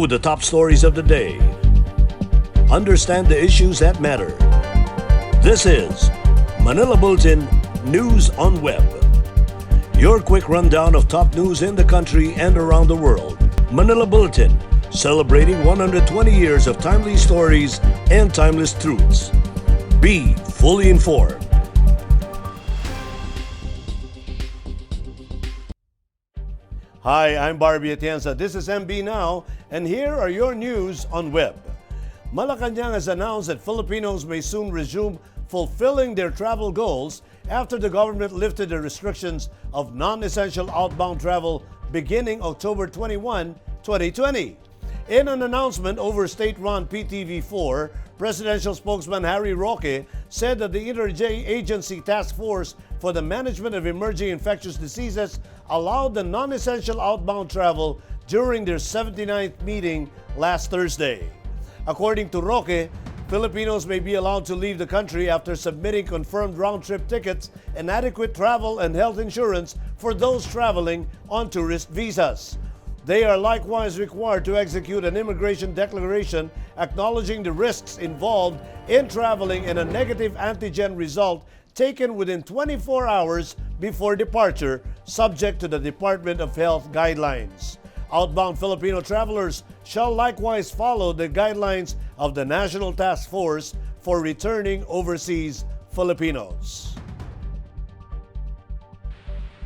Know the top stories of the day. Understand the issues that matter. This is Manila Bulletin News on Web. Your quick rundown of top news in the country and around the world. Manila Bulletin, celebrating 120 years of timely stories and timeless truths. Be fully informed. Hi, I'm Barbie Atienza. This is MB Now, and here are your news on web. Malacanang has announced that Filipinos may soon resume fulfilling their travel goals after the government lifted the restrictions of non-essential outbound travel beginning October 21, 2020. In an announcement over state-run PTV4, Presidential spokesman Freddie Roach said that the Interagency Task Force for the Management of Emerging Infectious Diseases allowed the non-essential outbound travel during their 79th meeting last Thursday. According to Roque, Filipinos may be allowed to leave the country after submitting confirmed round-trip tickets and adequate travel and health insurance for those traveling on tourist visas. They are likewise required to execute an immigration declaration acknowledging the risks involved in traveling and a negative antigen result taken within 24 hours before departure, subject to the Department of Health guidelines. Outbound Filipino travelers shall likewise follow the guidelines of the National Task Force for Returning Overseas Filipinos.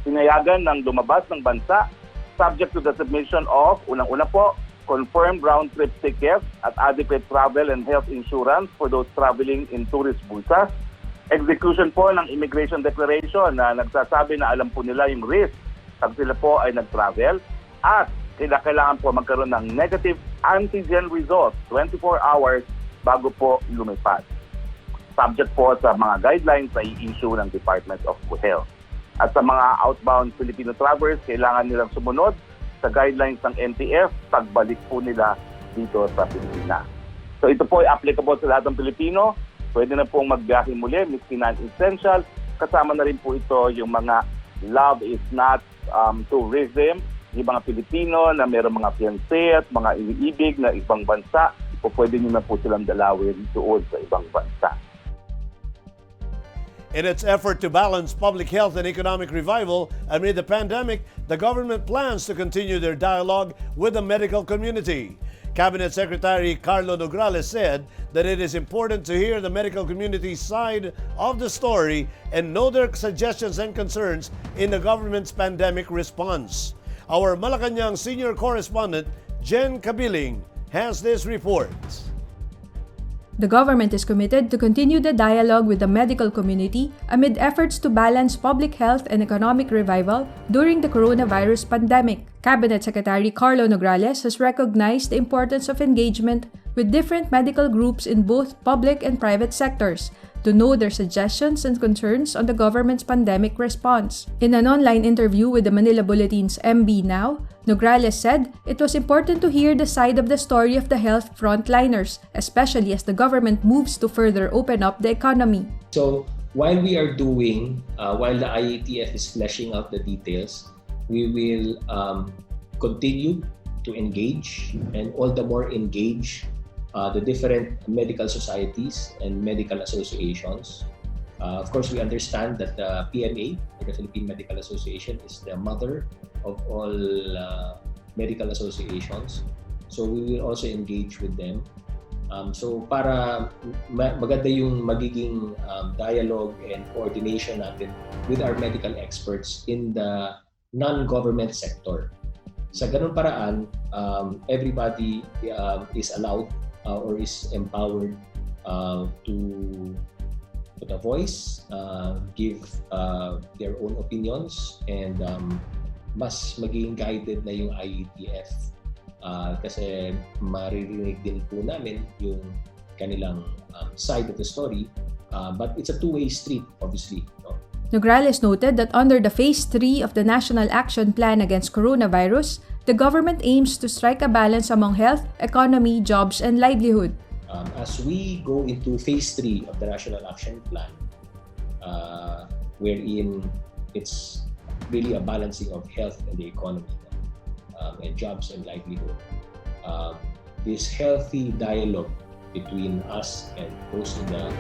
Pinayagan ng lumabas ng bansa subject to the submission of, unang-una po, confirmed round-trip tickets at adequate travel and health insurance for those traveling in tourist visas. Execution po ng immigration declaration na nagsasabi na alam po nila yung risk pag sila po ay nag-travel. At kailangan po magkaroon ng negative antigen result 24 hours bago po lumipad. Subject po sa mga guidelines na i-issue ng Department of Health. At sa mga outbound Filipino travelers, kailangan nilang sumunod sa guidelines ng NTF pagbalik po nila dito sa Pilipinas. So ito po ay applicable sa lahat ng Pilipino. Pwede na pong magbiyahe muli, miski non-essential. Kasama na rin po ito yung mga love is not tourism, yung mga Pilipino na mayroong mga fiancé at mga iniibig na ibang bansa, o pwede nyo na po silang dalawin doon sa ibang bansa. In its effort to balance public health and economic revival amid the pandemic, the government plans to continue their dialogue with the medical community. Cabinet Secretary Carlo Nograles said that it is important to hear the medical community's side of the story and know their suggestions and concerns in the government's pandemic response. Our Malacanang senior correspondent, Jen Cabiling, has this report. The government is committed to continue the dialogue with the medical community amid efforts to balance public health and economic revival during the coronavirus pandemic. Cabinet Secretary Carlo Nograles has recognized the importance of engagement with different medical groups in both public and private sectors to know their suggestions and concerns on the government's pandemic response. In an online interview with the Manila Bulletin's MB Now, Nograles said it was important to hear the side of the story of the health frontliners, especially as the government moves to further open up the economy. So while we are doing, while the IATF is fleshing out the details, we will continue to engage and all the more engage the different medical societies and medical associations. Of course, we understand that the PMA, the Philippine Medical Association, is the mother of all medical associations. So we will also engage with them. So para maganda yung magiging dialogue and coordination natin with our medical experts in the non-government sector. Sa ganun paraan, everybody is allowed or is empowered to put a voice, give their own opinions, and mas magiging guided na yung IATF kasi maririnig din po namin yung kanilang side of the story, but it's a two-way street, obviously. No? Nograles noted that under the Phase 3 of the National Action Plan against Coronavirus, the government aims to strike a balance among health, economy, jobs, and livelihood. As we go into Phase 3 of the National Action Plan, wherein it's really a balancing of health and the economy, and jobs and livelihood, this healthy dialogue between us and those in the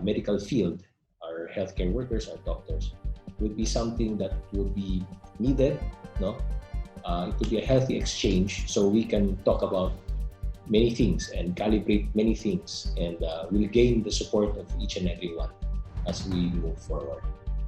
medical field, our healthcare workers, our doctors, would be something that would be needed. No, it could be a healthy exchange, so we can talk about many things and calibrate many things, and we'll gain the support of each and every one as we move forward.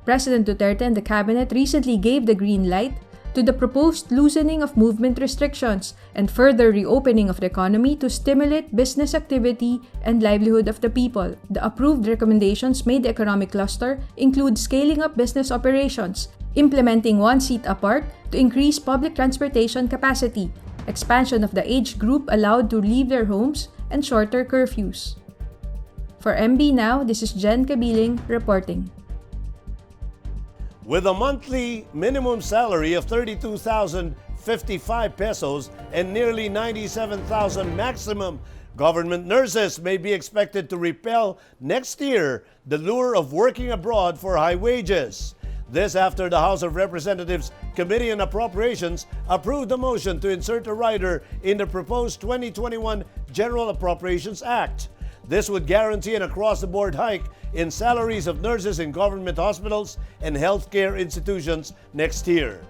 President Duterte and the cabinet recently gave the green light to the proposed loosening of movement restrictions and further reopening of the economy to stimulate business activity and livelihood of the people. The approved recommendations made the economic cluster include scaling up business operations, implementing one seat apart to increase public transportation capacity, expansion of the age group allowed to leave their homes, and shorter curfews. For MB Now, this is Jen Kabiling reporting. With a monthly minimum salary of 32,055 pesos and nearly 97,000 maximum, government nurses may be expected to repel next year the lure of working abroad for high wages. This after the House of Representatives Committee on Appropriations approved a motion to insert a rider in the proposed 2021 General Appropriations Act. This would guarantee an across-the-board hike in salaries of nurses in government hospitals and healthcare institutions next year.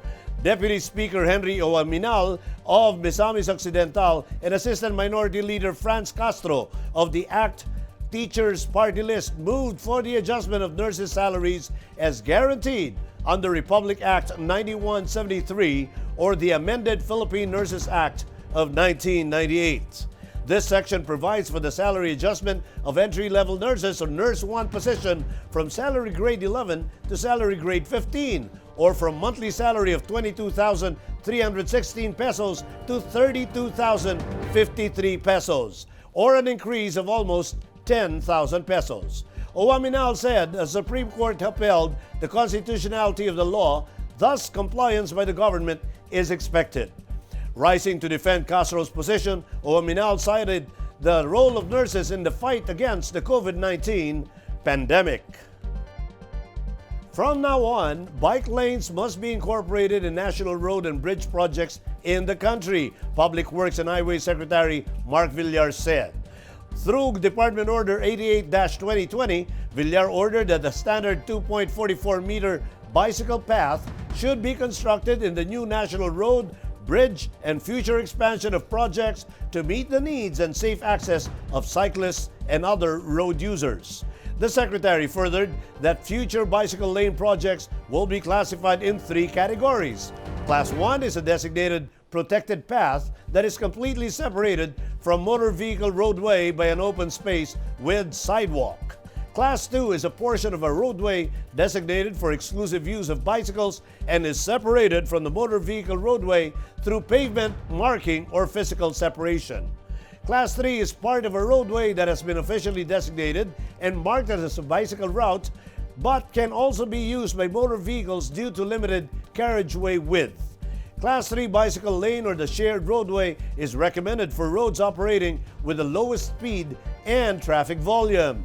Deputy Speaker Henry Oaminal of Misamis Occidental and Assistant Minority Leader Franz Castro of the ACT Teachers Party List moved for the adjustment of nurses' salaries as guaranteed under Republic Act 9173 or the amended Philippine Nurses Act of 1998. This section provides for the salary adjustment of entry-level nurses or Nurse 1 position from salary grade 11 to salary grade 15 or from monthly salary of 22,316 pesos to 32,053 pesos or an increase of almost 10,000 pesos. Oaminal said the Supreme Court upheld the constitutionality of the law, thus compliance by the government is expected. Rising to defend Castro's position, Oaminal cited the role of nurses in the fight against the COVID-19 pandemic. From now on, bike lanes must be incorporated in national road and bridge projects in the country, Public Works and Highways Secretary Mark Villar said. Through Department Order 88-2020, Villar ordered that the standard 2.44-meter bicycle path should be constructed in the new national road, bridge, and future expansion of projects to meet the needs and safe access of cyclists and other road users. The Secretary furthered that future bicycle lane projects will be classified in 3 categories. Class 1 is a designated protected path that is completely separated from motor vehicle roadway by an open space with sidewalk. Class 2 is a portion of a roadway designated for exclusive use of bicycles and is separated from the motor vehicle roadway through pavement marking or physical separation. Class 3 is part of a roadway that has been officially designated and marked as a bicycle route but can also be used by motor vehicles due to limited carriageway width. Class 3 bicycle lane or the shared roadway is recommended for roads operating with the lowest speed and traffic volume.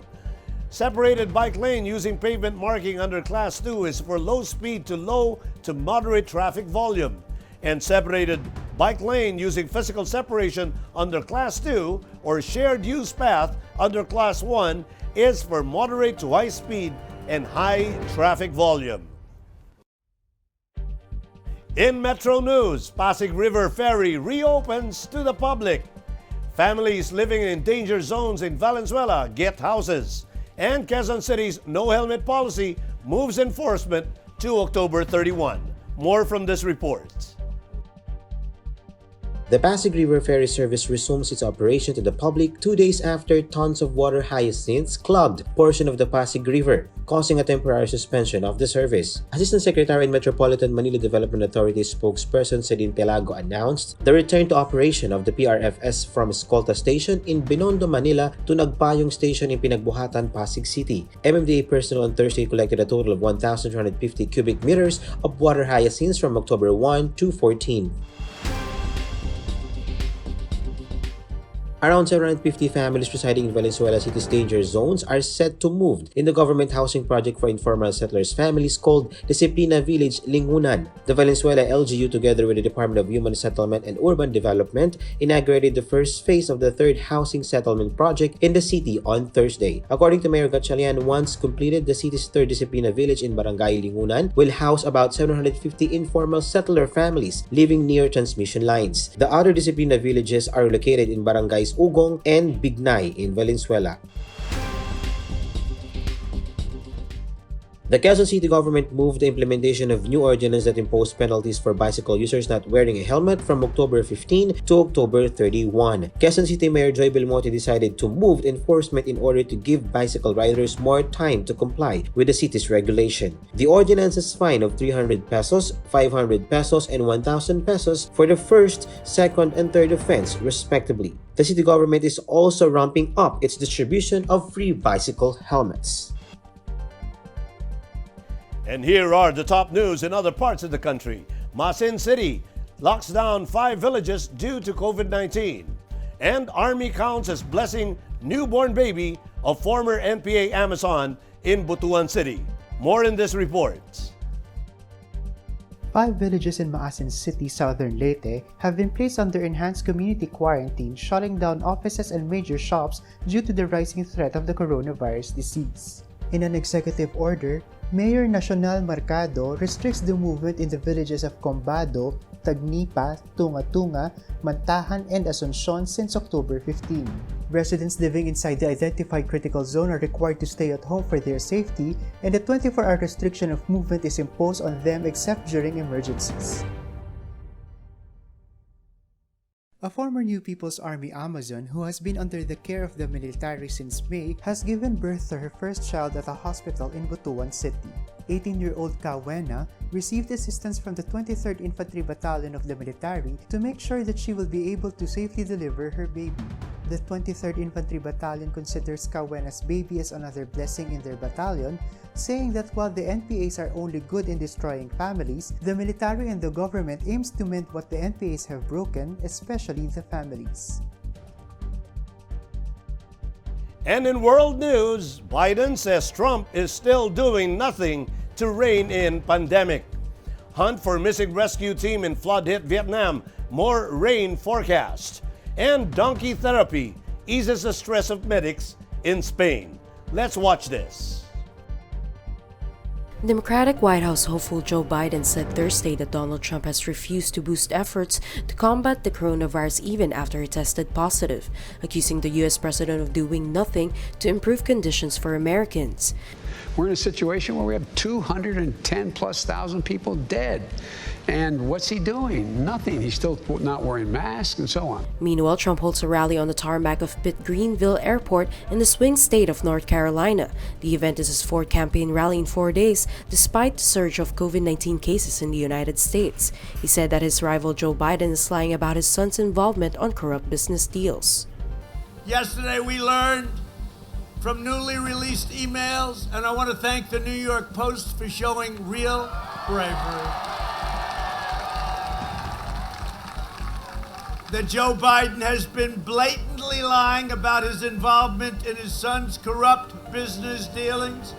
Separated bike lane using pavement marking under Class 2 is for low speed to low to moderate traffic volume. And separated bike lane using physical separation under Class 2 or shared use path under Class 1 is for moderate to high speed and high traffic volume. In Metro News, Pasig River Ferry reopens to the public. Families living in danger zones in Valenzuela get houses. And Quezon City's no helmet policy moves enforcement to October 31. More from this report. The Pasig River Ferry service resumes its operation to the public 2 days after tons of water hyacinths clogged a portion of the Pasig River, causing a temporary suspension of the service. Assistant Secretary in Metropolitan Manila Development Authority spokesperson Cedin Pelago announced the return to operation of the PRFS from Escolta Station in Binondo, Manila to Nagpayong Station in Pinagbuhatan, Pasig City. MMDA personnel on Thursday collected a total of 1,250 cubic meters of water hyacinths from October 1 to 14. Around 750 families residing in Valenzuela City's danger zones are set to move in the government housing project for informal settlers families called Disciplina Village Lingunan. The Valenzuela LGU, together with the Department of Human Settlement and Urban Development, inaugurated the first phase of the third housing settlement project in the city on Thursday. According to Mayor Gatchalian, once completed, the city's third Disciplina Village in Barangay Lingunan will house about 750 informal settler families living near transmission lines. The other Disciplina villages are located in Barangays Ugong and Bignay in Valenzuela. The Quezon City government moved the implementation of new ordinance that imposed penalties for bicycle users not wearing a helmet from October 15 to October 31. Quezon City Mayor Joy Belmonte decided to move enforcement in order to give bicycle riders more time to comply with the city's regulation. The ordinance's fine of 300 pesos, 500 pesos, and 1,000 pesos for the first, second, and third offense, respectively. The city government is also ramping up its distribution of free bicycle helmets. And here are the top news in other parts of the country. MAASIN City locks down 5 villages due to COVID-19. And Army counts as blessing newborn baby of former NPA Amazon in Butuan City. More in this report. 5 villages in MAASIN City, Southern Leyte have been placed under enhanced community quarantine, shutting down offices and major shops due to the rising threat of the coronavirus disease. In an executive order, Mayor Nacional Mercado restricts the movement in the villages of Combado, Tagnipa, Tunga-Tunga, Mantahan, and Asuncion since October 15. Residents living inside the identified critical zone are required to stay at home for their safety, and a 24-hour restriction of movement is imposed on them except during emergencies. A former New People's Army Amazon who has been under the care of the military since May has given birth to her first child at a hospital in Butuan City. 18-year-old Kawena received assistance from the 23rd Infantry Battalion of the military to make sure that she will be able to safely deliver her baby. The 23rd Infantry Battalion considers Kawena's baby as another blessing in their battalion, saying that while the NPAs are only good in destroying families, the military and the government aims to mend what the NPAs have broken, especially the families. And in world news, Biden says Trump is still doing nothing to rein in pandemic. Hunt for missing rescue team in flood-hit Vietnam, more rain forecast. And donkey therapy eases the stress of medics in Spain. Let's watch this. Democratic White House hopeful Joe Biden said Thursday that Donald Trump has refused to boost efforts to combat the coronavirus even after he tested positive, accusing the U.S. president of doing nothing to improve conditions for Americans. We're in a situation where we have 210,000+ people dead. And what's he doing? Nothing. He's still not wearing masks and so on. Meanwhile, Trump holds a rally on the tarmac of Pitt Greenville Airport in the swing state of North Carolina. The event is his fourth campaign rally in 4 days, despite the surge of COVID-19 cases in the United States. He said that his rival Joe Biden is lying about his son's involvement on corrupt business deals. Yesterday we learned from newly released emails, and I want to thank the New York Post for showing real bravery, that Joe Biden has been blatantly lying about his involvement in his son's corrupt business dealings.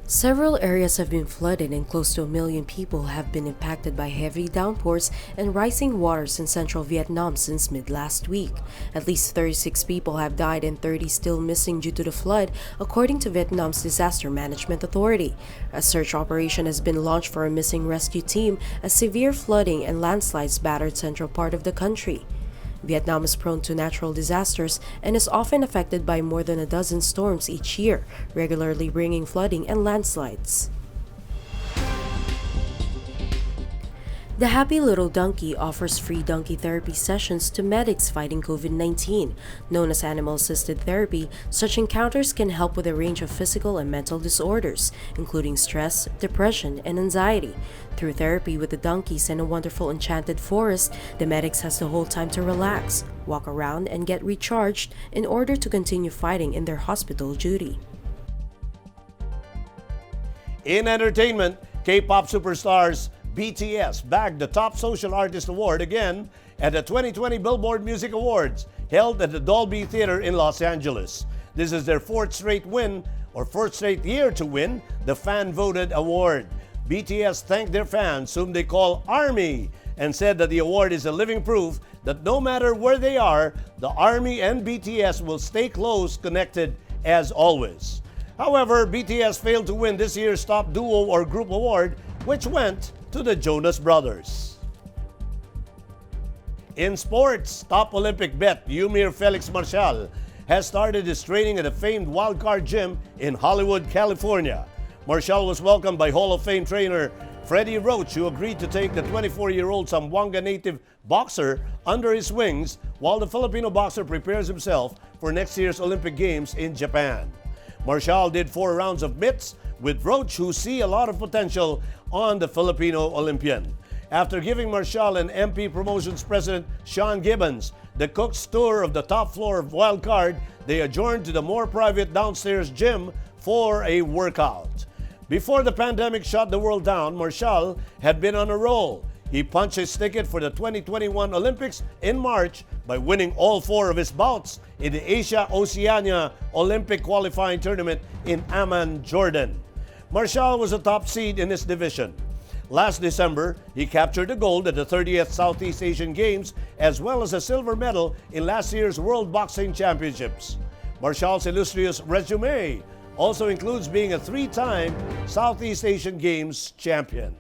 Several areas have been flooded and close to 1 million people have been impacted by heavy downpours and rising waters in central Vietnam since mid-last week. At least 36 people have died and 30 still missing due to the flood, according to Vietnam's Disaster Management Authority. A search operation has been launched for a missing rescue team as severe flooding and landslides battered central part of the country. Vietnam is prone to natural disasters and is often affected by more than a dozen storms each year, regularly bringing flooding and landslides. The Happy Little Donkey offers free donkey therapy sessions to medics fighting COVID-19. Known as animal-assisted therapy, such encounters can help with a range of physical and mental disorders, including stress, depression, and anxiety. Through therapy with the donkeys and a wonderful enchanted forest, the medics has the whole time to relax, walk around, and get recharged in order to continue fighting in their hospital duty. In entertainment, K-pop superstars BTS bagged the Top Social Artist Award again at the 2020 Billboard Music Awards held at the Dolby Theater in Los Angeles. This is their fourth straight year to win the fan-voted award. BTS thanked their fans, whom they call ARMY, and said that the award is a living proof that no matter where they are, the ARMY and BTS will stay close connected as always. However, BTS failed to win this year's top duo or group award, which went to the Jonas Brothers. In sports, top Olympic bet Yumir Felix Marcial has started his training at the famed Wildcard Gym in Hollywood, California. Marcial was welcomed by Hall of Fame trainer Freddie Roach, who agreed to take the 24-year-old Zamboanga native boxer under his wings while the Filipino boxer prepares himself for next year's Olympic Games in Japan. Marcial did 4 rounds of mitts with Roach, who see a lot of potential on the Filipino Olympian. After giving Marcial and MP Promotions President Sean Gibbons the cook's tour of the top floor of Wildcard, they adjourned to the more private downstairs gym for a workout. Before the pandemic shut the world down, Marcial had been on a roll. He punched his ticket for the 2021 Olympics in March by winning all 4 of his bouts in the Asia-Oceania Olympic qualifying tournament in Amman, Jordan. Marcial was a top seed in his division. Last December, he captured the gold at the 30th Southeast Asian Games as well as a silver medal in last year's World Boxing Championships. Marcial's illustrious resume also includes being a 3-time Southeast Asian Games champion.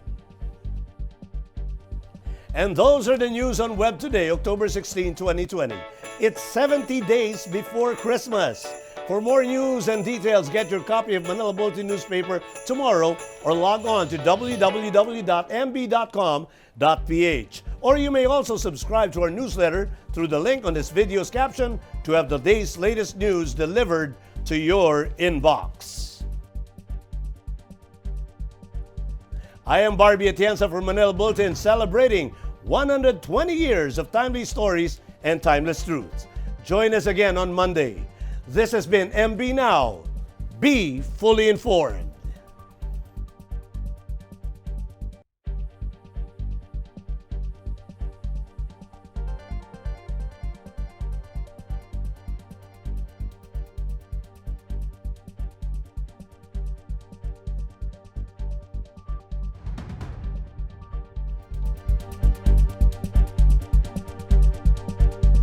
And those are the news on Web today, October 16, 2020. It's 70 days before Christmas. For more news and details, get your copy of Manila Bulletin newspaper tomorrow or log on to www.mb.com.ph. Or you may also subscribe to our newsletter through the link on this video's caption to have the day's latest news delivered to your inbox. I am Barbie Atienza from Manila Bulletin, celebrating 120 years of timely stories and timeless truths. Join us again on Monday. This has been MB Now. Be fully informed.